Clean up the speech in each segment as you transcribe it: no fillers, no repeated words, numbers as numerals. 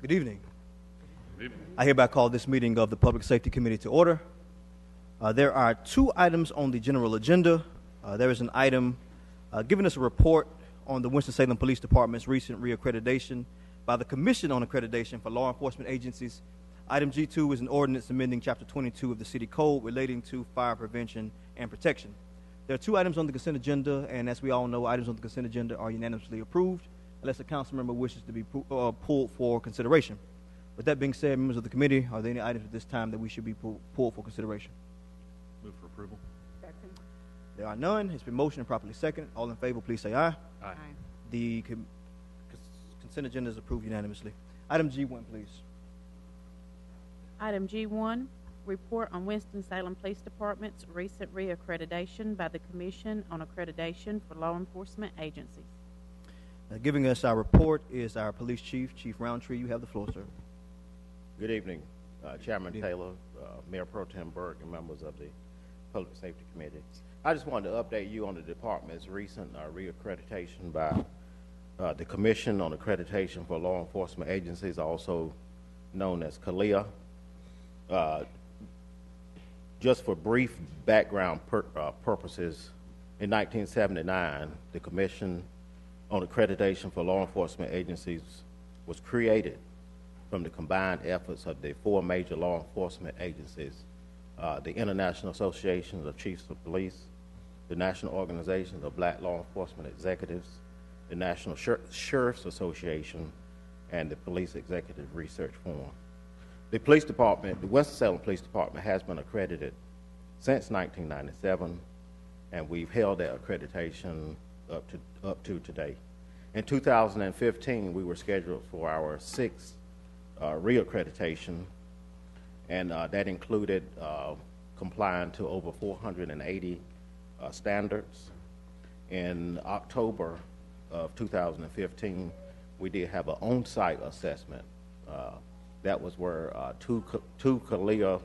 Good evening. Good evening. I hereby call this meeting of the Public Safety Committee to order. There are two items on the general agenda. There is an item giving us a report on the Winston-Salem Police Department's recent reaccreditation by the Commission on Accreditation for Law Enforcement Agencies. Item G2 is an ordinance amending Chapter 22 of the City Code relating to fire prevention and protection. There are two items on the consent agenda, and as we all know, items on the consent agenda are unanimously approved unless a council member wishes to be pulled for consideration. With that being said, members of the committee, are there any items at this time that we should be pulled for consideration? Move for approval. Second. There are none. It's been motioned and properly seconded. All in favor, please say aye. Aye. The consent agenda is approved unanimously. Item G1, please. Item G1, report on Winston-Salem Police Department's recent reaccreditation by the Commission on Accreditation for Law Enforcement Agencies. Giving us our report is our police chief, Chief Roundtree. You have the floor, sir. Good evening, Chairman Taylor, Mayor Pro Tem Burke, and members of the Public Safety Committee. I just wanted to update you on the department's recent reaccreditation by the Commission on Accreditation for Law Enforcement Agencies, also known as CALEA. Just for brief background purposes, in 1979, the Commission on Accreditation for Law Enforcement Agencies was created from the combined efforts of the four major law enforcement agencies, the International Association of Chiefs of Police, the National Organization of Black Law Enforcement Executives, the National Sheriff's Association, and the Police Executive Research Forum. The police department, the Winston-Salem Police Department, has been accredited since 1997, and we've held that accreditation up to today. In 2015, we were scheduled for our sixth reaccreditation, and that included complying to over 480 standards. In October of 2015, we did have an on-site assessment. That was where two CALEA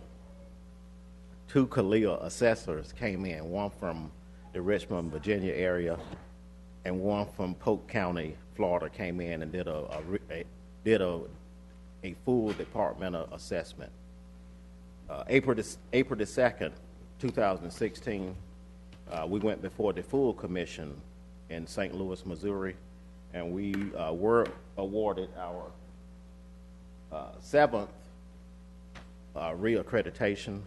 assessors came in, one from the Richmond, Virginia area, and one from Polk County, Florida, came in and did a full departmental assessment. April the 2nd, 2016, we went before the full commission in St. Louis, Missouri, and we were awarded our seventh reaccreditation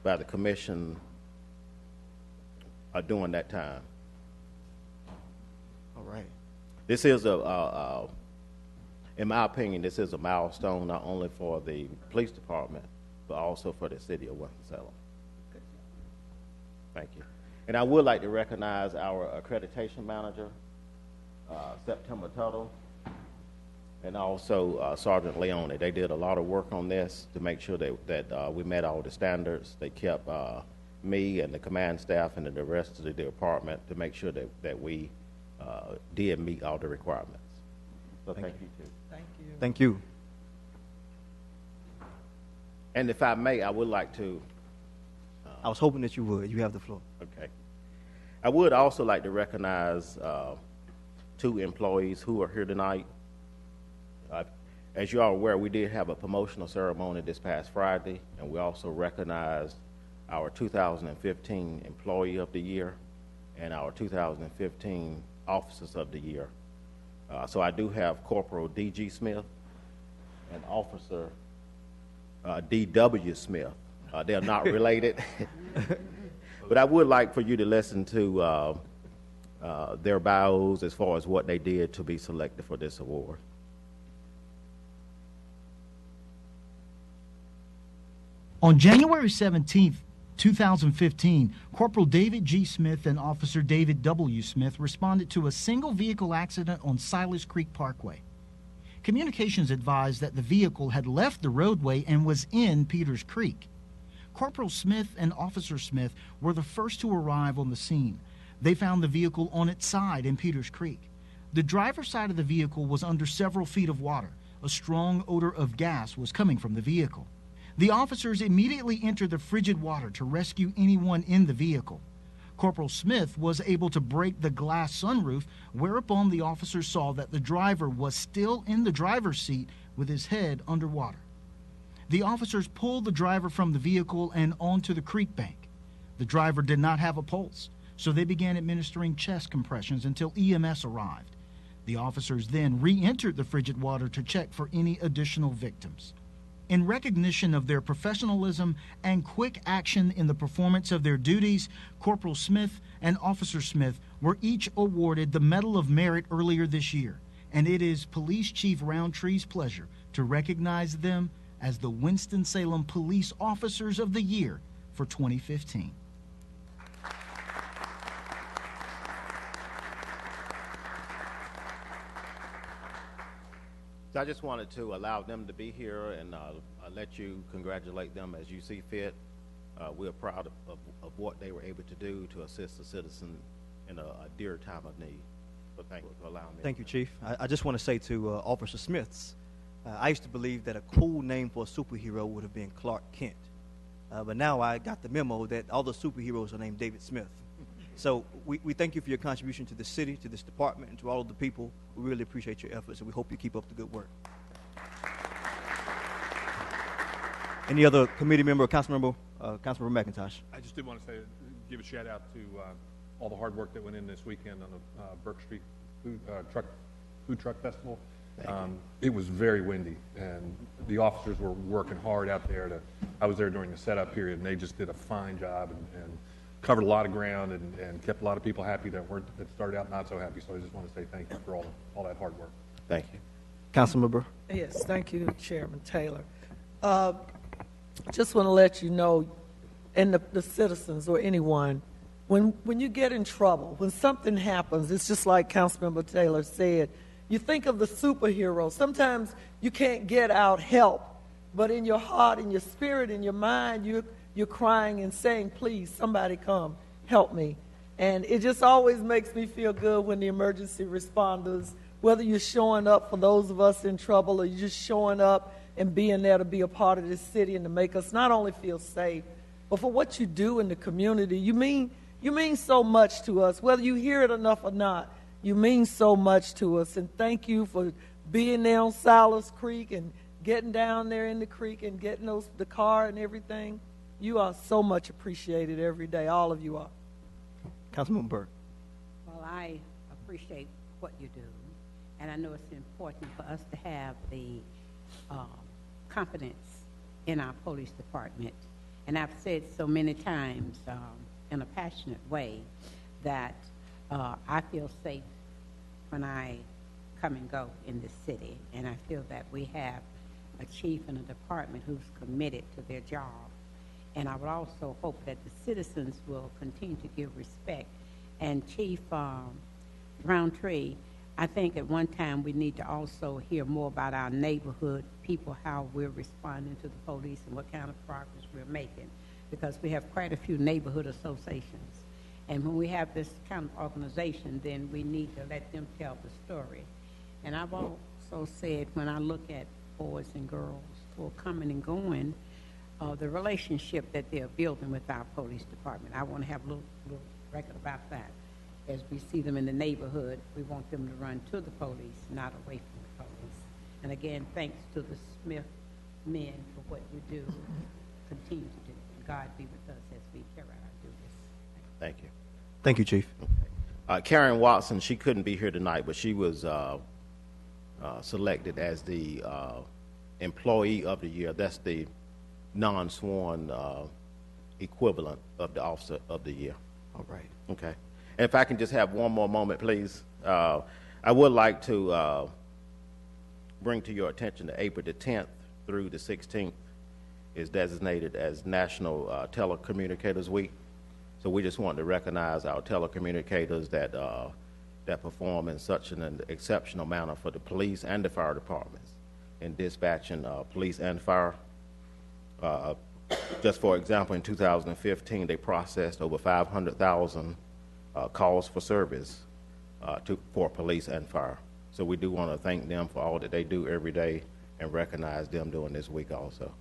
by the commission during that time. All right. This is in my opinion, this is a milestone not only for the police department, but also for the city of Winston-Salem. Thank you. And I would like to recognize our accreditation manager, September Tuttle, and also Sergeant Leone. They did a lot of work on this to make sure that we met all the standards. They kept me and the command staff and the rest of the department to make sure that we did meet all the requirements. So thank you too. Thank you. Thank you. And if I may, I would like to. I was hoping that you would. You have the floor. Okay. I would also like to recognize two employees who are here tonight. As you are aware, we did have a promotional ceremony this past Friday, and we also recognized our 2015 Employee of the Year and our 2015 Officers of the Year. So I do have Corporal D.G. Smith and Officer D.W. Smith. They're not related, but I would like for you to listen to their bios as far as what they did to be selected for this award. On January 17th, 2015, Corporal David G. Smith and Officer David W. Smith responded to a single vehicle accident on Silas Creek Parkway. Communications advised that the vehicle had left the roadway and was in Peters Creek. Corporal Smith and Officer Smith were the first to arrive on the scene. They found the vehicle on its side in Peters Creek. The driver's side of the vehicle was under several feet of water. A strong odor of gas was coming from the vehicle. The officers immediately entered the frigid water to rescue anyone in the vehicle. Corporal Smith was able to break the glass sunroof, whereupon the officers saw that the driver was still in the driver's seat with his head underwater. The officers pulled the driver from the vehicle and onto the creek bank. The driver did not have a pulse, so they began administering chest compressions until EMS arrived. The officers then re-entered the frigid water to check for any additional victims. In recognition of their professionalism and quick action in the performance of their duties, Corporal Smith and Officer Smith were each awarded the Medal of Merit earlier this year, and it is Police Chief Roundtree's pleasure to recognize them as the Winston-Salem Police Officers of the Year for 2015. So I just wanted to allow them to be here and let you congratulate them as you see fit. We're proud of what they were able to do to assist the citizen in a dear time of need. So thank you for allowing me. Thank you, Chief. I just want to say to Officer Smiths, I used to believe that a cool name for a superhero would have been Clark Kent. But now I got the memo that all the superheroes are named David Smith. So we thank you for your contribution to the city, to this department, and to all of the people. We really appreciate your efforts, and we hope you keep up the good work. Any other committee member or council member? Councilmember McIntosh. I just did want to say, give a shout out to all the hard work that went in this weekend on the Burke Street Food Truck Festival. It was very windy, and the officers were working hard out there. I was there during the setup period, and they just did a fine job and covered a lot of ground and kept a lot of people happy that started out not so happy. So I just want to say thank you for all that hard work. Thank you. Councilmember. Yes, thank you, Chairman Taylor. Just want to let you know, and the citizens or anyone, when you get in trouble, when something happens, it's just like Councilmember Taylor said, you think of the superhero. Sometimes you can't get out help, but in your heart, in your spirit, in your mind, you're crying and saying, please, somebody come, help me. And it just always makes me feel good when the emergency responders, whether you're showing up for those of us in trouble or you're just showing up and being there to be a part of this city and to make us not only feel safe, but for what you do in the community. You mean so much to us, whether you hear it enough or not. You mean so much to us, and thank you for being there on Silas Creek and getting down there in the creek and getting the car and everything. You are so much appreciated every day. All of you are. Councilman Burke. Well, I appreciate what you do, and I know it's important for us to have the confidence in our police department. And I've said so many times in a passionate way that I feel safe when I come and go in this city, and I feel that we have a chief and a department who's committed to their job. And I would also hope that the citizens will continue to give respect. And Chief Roundtree, I think at one time we need to also hear more about our neighborhood people, how we're responding to the police and what kind of progress we're making, because we have quite a few neighborhood associations. And when we have this kind of organization, then we need to let them tell the story. And I've also said, when I look at boys and girls who are coming and going, the relationship that they're building with our police department, I want to have a little record about that. As we see them in the neighborhood, we want them to run to the police, not away from the police. And again, thanks to the Smith men for what you do, continue to do. God be with us as we carry out our duties. Thank you. Thank you, Chief. Karen Watson, she couldn't be here tonight, but she was selected as the Employee of the Year. That's the non-sworn equivalent of the Officer of the Year. All right. Okay. And if I can just have one more moment, please. I would like to bring to your attention that April the 10th through the 16th is designated as National Telecommunicators Week. So we just want to recognize our telecommunicators that perform in such an exceptional manner for the police and the fire departments in dispatching police and fire. Just for example, in 2015, they processed over 500,000 calls for service for police and fire. So we do want to thank them for all that they do every day and recognize them during this week also.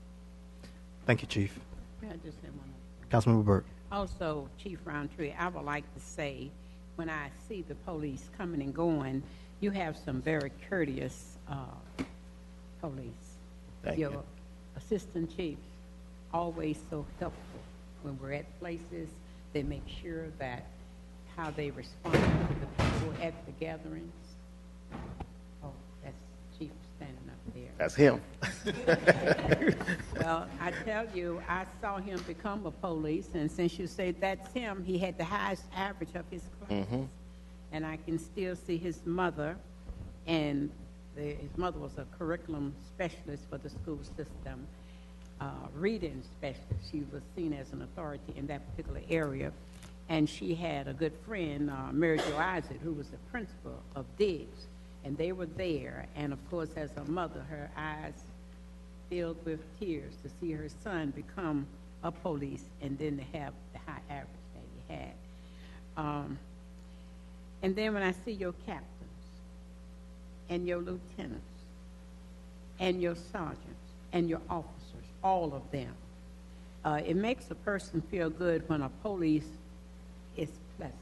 Thank you, Chief. May I just say one other thing? Councilmember Burke. Also, Chief Roundtree, I would like to say, when I see the police coming and going, you have some very courteous police. Thank Your you. assistant chiefs, always so helpful. When we're at places, they make sure that how they respond to the people at the gatherings. Oh, that's Chief standing up there. That's him. Well, I tell you, I saw him become a police, and since you say that's him, he had the highest average of his class. And I can still see his mother, and his mother was a curriculum specialist for the school system, reading specialist. She was seen as an authority in that particular area. And she had a good friend, Mary Jo Isaac, who was the principal of Diggs. And they were there, and of course, as a mother, her eyes filled with tears to see her son become a police and then to have the high average that he had. And then when I see your captains and your lieutenants and your sergeants and your officers, all of them, it makes a person feel good when a police is pleasant.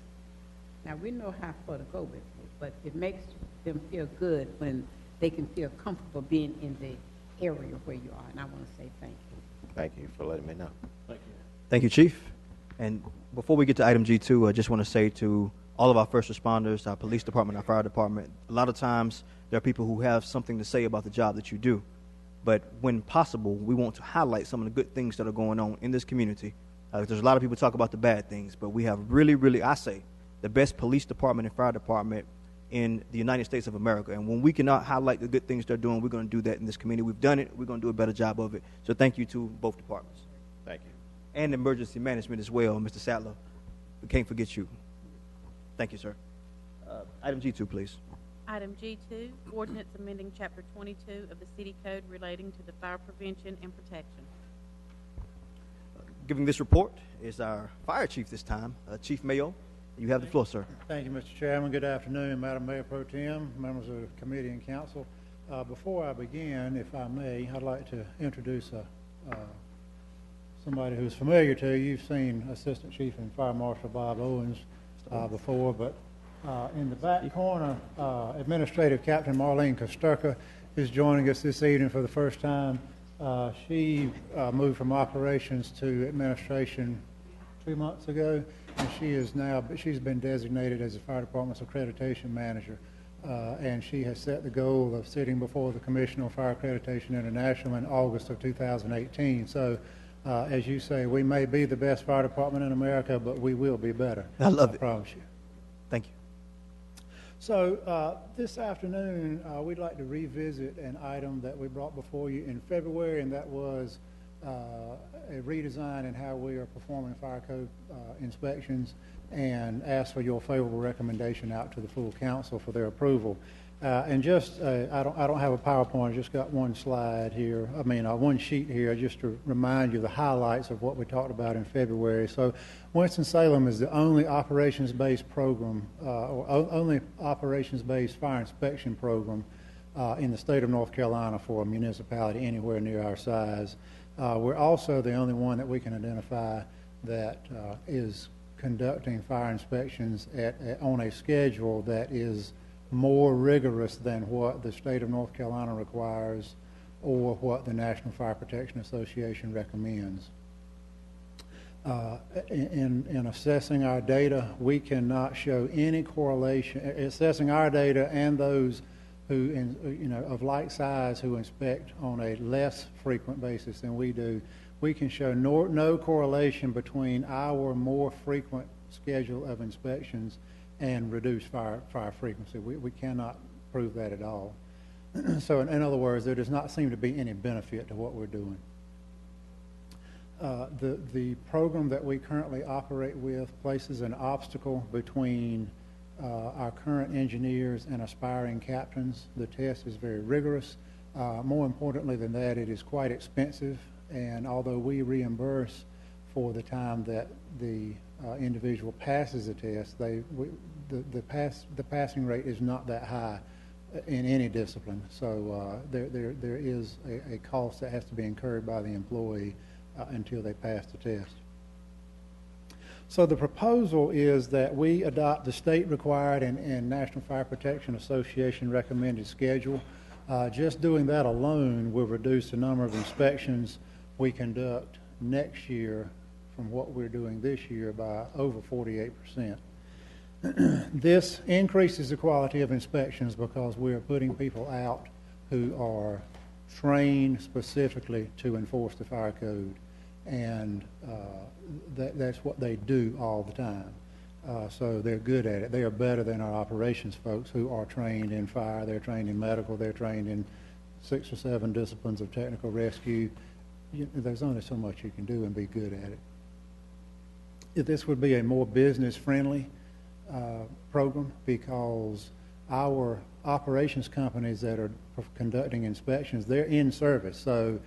Now, we know how far to go with it, but it makes them feel good when they can feel comfortable being in the area where you are. And I want to say thank you. Thank you for letting me know. Thank you, Chief. And before we get to item G2, I just want to say to all of our first responders, our police department, our fire department, a lot of times there are people who have something to say about the job that you do. But when possible, we want to highlight some of the good things that are going on in this community. There's a lot of people talk about the bad things, but we have really, I say, the best police department and fire department in the United States of America. And when we cannot highlight the good things they're doing, we're going to do that in this community. We've done it. We're going to do a better job of it. So thank you to both departments. Thank you. And emergency management as well, Mr. Sattler. We can't forget you. Thank you, sir. Item G2, please. Item G2, ordinance amending Chapter 22 of the City Code relating to the fire prevention and protection. Giving this report is our fire chief this time, Chief Mayo. You have the floor, sir. Thank you, Mr. Chairman. Good afternoon, Madam Mayor Pro Tem, members of the committee and council. Before I begin, if I may, I'd like to introduce somebody who's familiar to you. You've seen Assistant Chief and Fire Marshal Bob Owens before, but in the back corner, Administrative Captain Marlene Kosterka is joining us this evening for the first time. She moved from operations to administration 2 months ago, and she's been designated as the fire department's accreditation manager, and she has set the goal of sitting before the Commission on Fire Accreditation International in August of 2018. So, as you say, we may be the best fire department in America, but we will be better. I love it. I promise you. Thank you. So this afternoon, we'd like to revisit an item that we brought before you in February, and that was a redesign in how we are performing fire code inspections, and ask for your favorable recommendation out to the full council for their approval. And just, I don't have a PowerPoint, I just got one slide here, one sheet here, just to remind you the highlights of what we talked about in February. So Winston-Salem is the only operations-based program, or only operations-based fire inspection program in the state of North Carolina for a municipality anywhere near our size. We're also the only one that we can identify that is conducting fire inspections on a schedule that is more rigorous than what the state of North Carolina requires or what the National Fire Protection Association recommends. In assessing our data, we cannot show any correlation. Assessing our data and those who, of like size who inspect on a less frequent basis than we do, we can show no correlation between our more frequent schedule of inspections and reduced fire frequency. We cannot prove that at all. So in other words, there does not seem to be any benefit to what we're doing. The program that we currently operate with places an obstacle between our current engineers and aspiring captains. The test is very rigorous. More importantly than that, it is quite expensive, and although we reimburse for the time that the individual passes the test, the passing rate is not that high in any discipline. So there is a cost that has to be incurred by the employee until they pass the test. So the proposal is that we adopt the state-required and National Fire Protection Association recommended schedule. Just doing that alone will reduce the number of inspections we conduct next year from what we're doing this year by over 48%. This increases the quality of inspections because we are putting people out who are trained specifically to enforce the fire code, and that's what they do all the time. So they're good at it. They are better than our operations folks who are trained in fire, they're trained in medical, they're trained in 6 or 7 disciplines of technical rescue. There's only so much you can do and be good at it. If this would be a more business-friendly program, because our operations companies that are conducting inspections, they're in service. So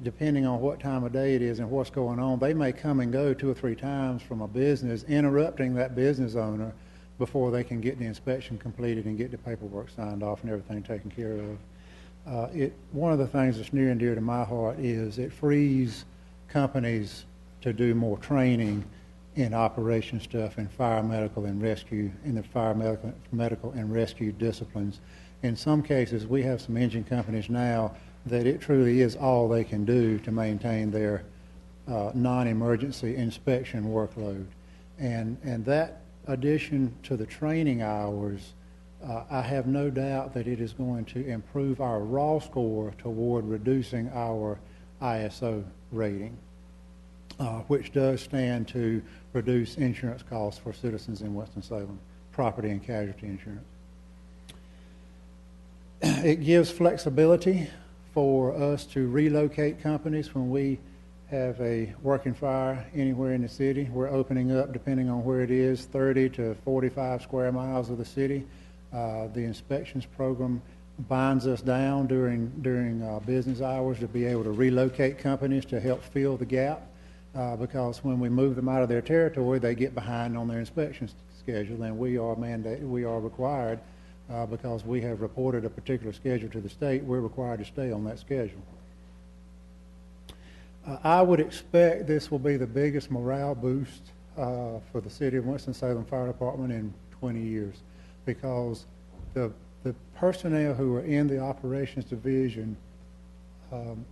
depending on what time of day it is and what's going on, they may come and go 2 or 3 times from a business, interrupting that business owner before they can get the inspection completed and get the paperwork signed off and everything taken care of. One of the things that's near and dear to my heart is it frees companies to do more training in operation stuff in fire, medical, and rescue, in the fire, medical, and rescue disciplines. In some cases, we have some engine companies now that it truly is all they can do to maintain their non-emergency inspection workload. And that addition to the training hours, I have no doubt that it is going to improve our raw score toward reducing our ISO rating, which does stand to reduce insurance costs for citizens in Winston-Salem, property and casualty insurance. It gives flexibility for us to relocate companies when we have a working fire anywhere in the city. We're opening up, depending on where it is, 30 to 45 square miles of the city. The inspections program binds us down during business hours to be able to relocate companies to help fill the gap, because when we move them out of their territory, they get behind on their inspection schedule, and we are required, because we have reported a particular schedule to the state, we're required to stay on that schedule. I would expect this will be the biggest morale boost for the City of Winston-Salem Fire Department in 20 years, because the personnel who are in the operations division,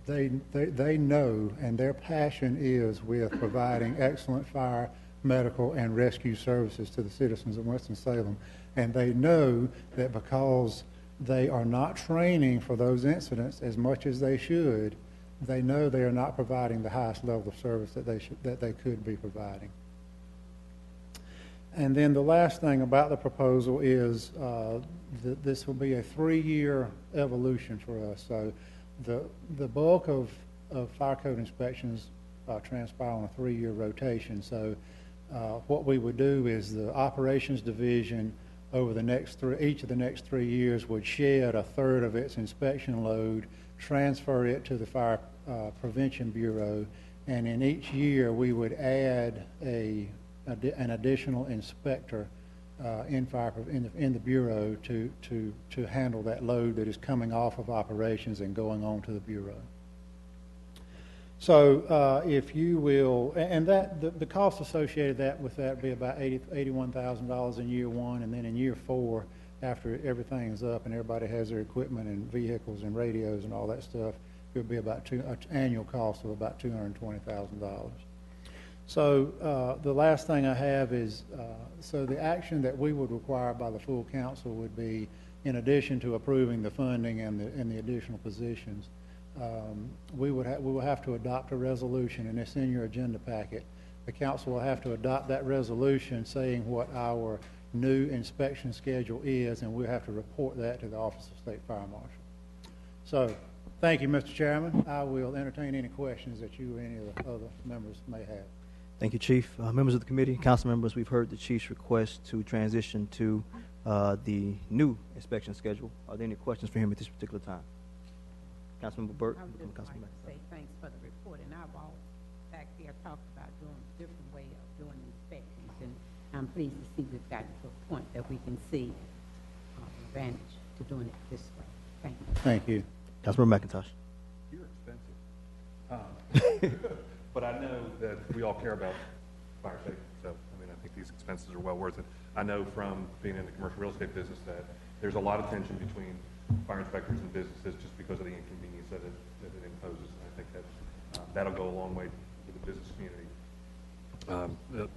they know, and their passion is with providing excellent fire, medical, and rescue services to the citizens of Winston-Salem. And they know that because they are not training for those incidents as much as they should, they know they are not providing the highest level of service that they could be providing. And then the last thing about the proposal is that this will be a 3-year evolution for us. So the bulk of fire code inspections transpire on a 3-year rotation. So what we would do is the operations division over the next each of the next 3 years would shed 1/3 of its inspection load, transfer it to the Fire Prevention Bureau, and in each year we would add an additional inspector in the bureau to handle that load that is coming off of operations and going on to the bureau. So if you will, and that the cost associated with that would be about $81,000 in year 1, and then in year 4, after everything is up and everybody has their equipment and vehicles and radios and all that stuff, it would be about an annual cost of about $220,000. So the last thing I have is, so the action that we would require by the full council would be, in addition to approving the funding and the additional positions, we will have to adopt a resolution, and it's in your agenda packet. The council will have to adopt that resolution saying what our new inspection schedule is, and we'll have to report that to the Office of State Fire Marshal. So, thank you, Mr. Chairman. I will entertain any questions that you or any of the other members may have. Thank you, Chief. Members of the committee, council members, we've heard the Chief's request to transition to the new inspection schedule. Are there any questions for him at this particular time? Councilmember Burke. I would just like to say thanks for the report, and I've all back there talked about doing a different way of doing inspections, and I'm pleased to see we've gotten to a point that we can see advantage to doing it this way. Thank you. Thank you. Councilmember McIntosh. You're expensive. But I know that we all care about fire safety. So, I mean, I think these expenses are well worth it. I know from being in the commercial real estate business that there's a lot of tension between fire inspectors and businesses just because of the inconvenience that it imposes. And I think that that'll go a long way to the business community.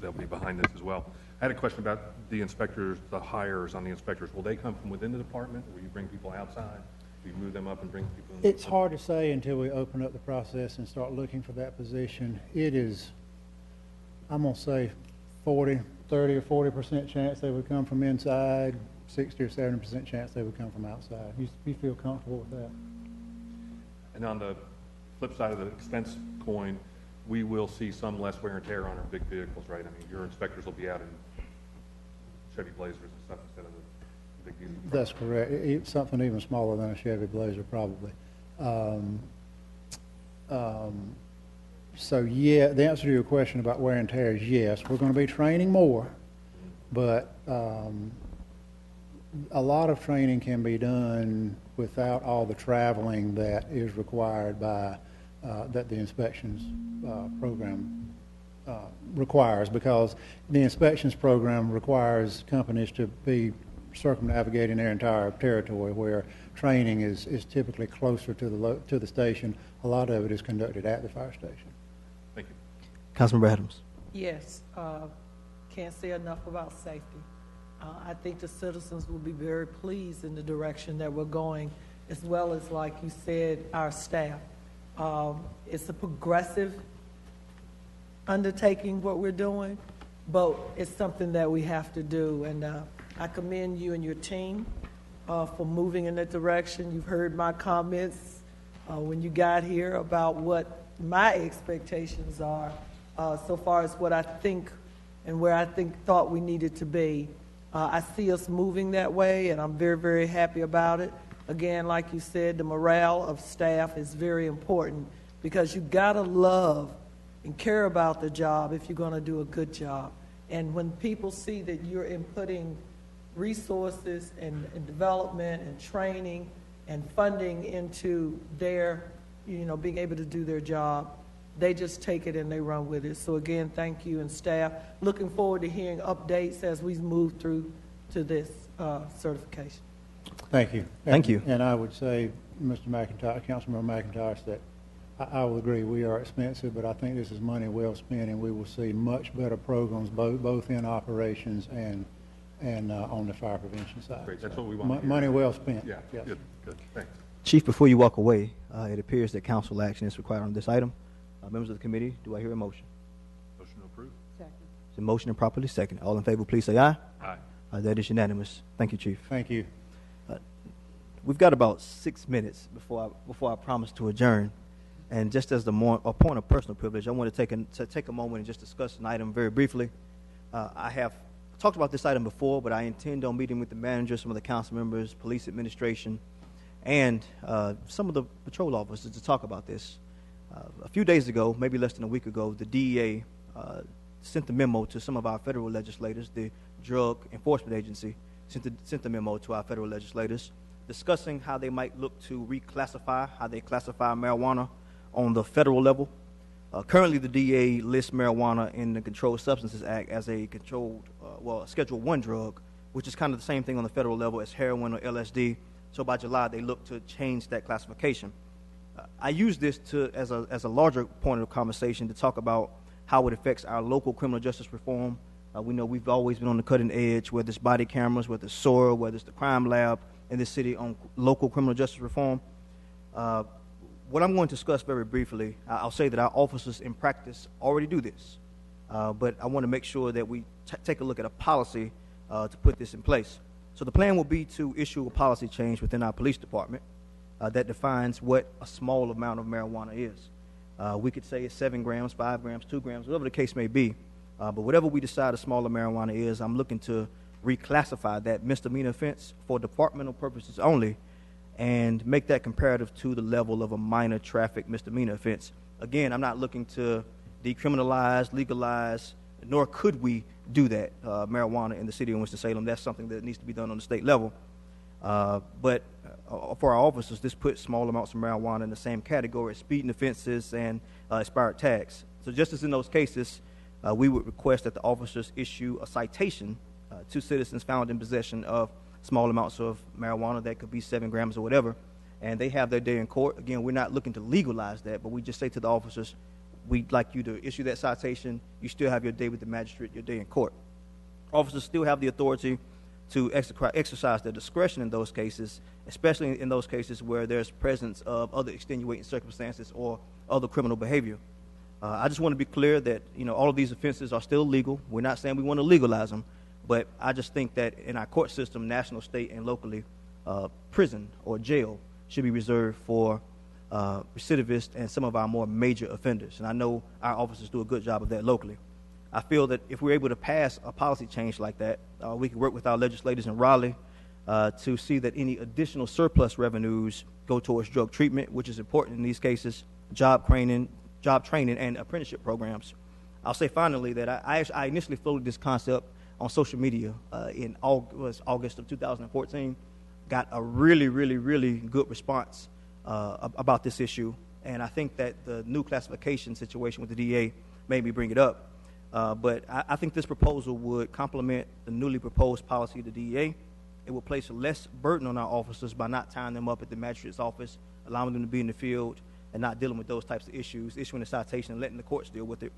They'll be behind this as well. I had a question about the inspectors, the hires on the inspectors. Will they come from within the department? Will you bring people outside? Will you move them up and bring people in? It's hard to say until we open up the process and start looking for that position. It is, I'm going to say 30 or 40% chance they would come from inside, 60 or 70% chance they would come from outside. You feel comfortable with that? And on the flip side of the expense coin, we will see some less wear and tear on our big vehicles, right? I mean, your inspectors will be out in Chevy Blazers and stuff instead of the big diesel trucks. That's correct. Something even smaller than a Chevy Blazer, probably. So, yeah, the answer to your question about wear and tear is yes. We're going to be training more, but a lot of training can be done without all the traveling that is required by that the inspections program requires, because the inspections program requires companies to be circumnavigating their entire territory, where training is typically closer to the station. A lot of it is conducted at the fire station. Thank you. Councilmember Adams. Yes, can't say enough about safety. I think the citizens will be very pleased in the direction that we're going, as well as, like you said, our staff. It's a progressive undertaking, what we're doing, but it's something that we have to do. And I commend you and your team for moving in that direction. You've heard my comments when you got here about what my expectations are so far as what I think and where I thought we needed to be. I see us moving that way, and I'm very, very happy about it. Again, like you said, the morale of staff is very important, because you gotta love and care about the job if you're gonna do a good job. And when people see that you're inputting resources and development and training and funding into their, being able to do their job, they just take it and they run with it. So again, thank you and staff. Looking forward to hearing updates as we move through to this certification. Thank you. Thank you. And I would say, Mr. McIntyre, Councilmember McIntyre, that I will agree we are expensive, but I think this is money well spent, and we will see much better programs both in operations and on the fire prevention side. Great, that's what we want to hear. Money well spent. Yeah, Yes. good, thanks. Chief, before you walk away, it appears that council action is required on this item. Members of the committee, do I hear a motion? Motion to approve? Second. It's a motion and properly second. All in favor, please say aye. Aye. That is unanimous. Thank you, Chief. Thank you. We've got about 6 minutes before I promise to adjourn. And just as a point of personal privilege, I want to take a moment and just discuss an item very briefly. I have talked about this item before, but I intend on meeting with the manager, some of the council members, police administration, and some of the patrol officers to talk about this. A few days ago, maybe less than a week ago, the DEA sent a memo to some of our federal legislators. The Drug Enforcement Agency sent a memo to our federal legislators discussing how they might look to reclassify, how they classify marijuana on the federal level. Currently, the DEA lists marijuana in the Controlled Substances Act as a a Schedule 1 drug, which is kind of the same thing on the federal level as heroin or LSD. So by July, they look to change that classification. I use this as a larger point of conversation to talk about how it affects our local criminal justice reform. We know we've always been on the cutting edge, whether it's body cameras, whether it's SORA, whether it's the crime lab in this city on local criminal justice reform. What I'm going to discuss very briefly, I'll say that our officers in practice already do this, but I want to make sure that we take a look at a policy to put this in place. So the plan will be to issue a policy change within our police department that defines what a small amount of marijuana is. We could say it's 7 grams, 5 grams, 2 grams, whatever the case may be. But whatever we decide a smaller marijuana is, I'm looking to reclassify that misdemeanor offense for departmental purposes only and make that comparative to the level of a minor traffic misdemeanor offense. Again, I'm not looking to decriminalize, legalize, nor could we do that, marijuana in the city of Winston-Salem. That's something that needs to be done on the state level. But for our officers, this puts small amounts of marijuana in the same category as speeding offenses and expired tags. So just as in those cases, we would request that the officers issue a citation to citizens found in possession of small amounts of marijuana that could be 7 grams or whatever, and they have their day in court. Again, we're not looking to legalize that, but we just say to the officers, we'd like you to issue that citation. You still have your day with the magistrate, your day in court. Officers still have the authority to exercise their discretion in those cases, especially in those cases where there's presence of other extenuating circumstances or other criminal behavior. I just want to be clear that, all of these offenses are still legal. We're not saying we want to legalize them, but I just think that in our court system, national, state, and locally, prison or jail should be reserved for recidivists and some of our more major offenders. And I know our officers do a good job of that locally. I feel that if we're able to pass a policy change like that, we can work with our legislators in Raleigh to see that any additional surplus revenues go towards drug treatment, which is important in these cases, job training, and apprenticeship programs. I'll say finally that I initially floated this concept on social media in August of 2014, got a really, really, really good response about this issue, and I think that the new classification situation with the DA made me bring it up. But I think this proposal would complement the newly proposed policy of the DEA. It would place less burden on our officers by not tying them up at the magistrate's office, allowing them to be in the field and not dealing with those types of issues, issuing a citation and letting the courts deal with it.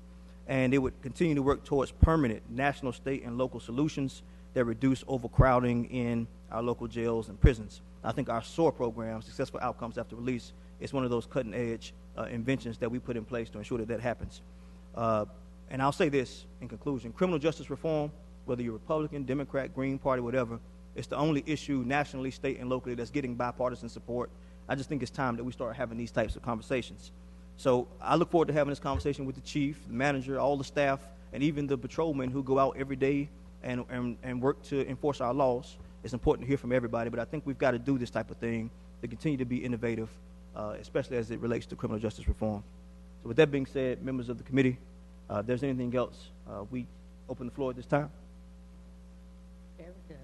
And it would continue to work towards permanent national, state, and local solutions that reduce overcrowding in our local jails and prisons. I think our SOAR program, Successful Outcomes After Release, is one of those cutting-edge inventions that we put in place to ensure that that happens. And I'll say this in conclusion, criminal justice reform, whether you're Republican, Democrat, Green Party, whatever, it's the only issue nationally, state, and locally that's getting bipartisan support. I just think it's time that we start having these types of conversations. So I look forward to having this conversation with the chief, the manager, all the staff, and even the patrolmen who go out every day and work to enforce our laws. It's important to hear from everybody, but I think we've got to do this type of thing to continue to be innovative, especially as it relates to criminal justice reform. So with that being said, members of the committee, if there's anything else, we open the floor at this time. Very good.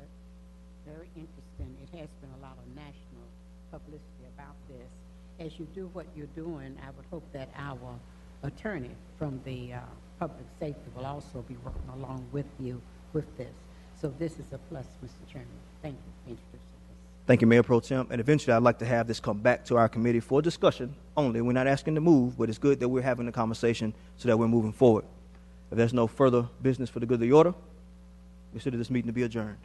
Very interesting. It has been a lot of national publicity about this. As you do what you're doing, I would hope that our attorney from the public safety will also be working along with you with this. So this is a plus, Mr. Chairman. Thank you for introducing this. Thank you, Mayor Pro Tem. And eventually, I'd like to have this come back to our committee for discussion only. We're not asking to move, but it's good that we're having a conversation so that we're moving forward. If there's no further business for the good of the order, we consider this meeting to be adjourned.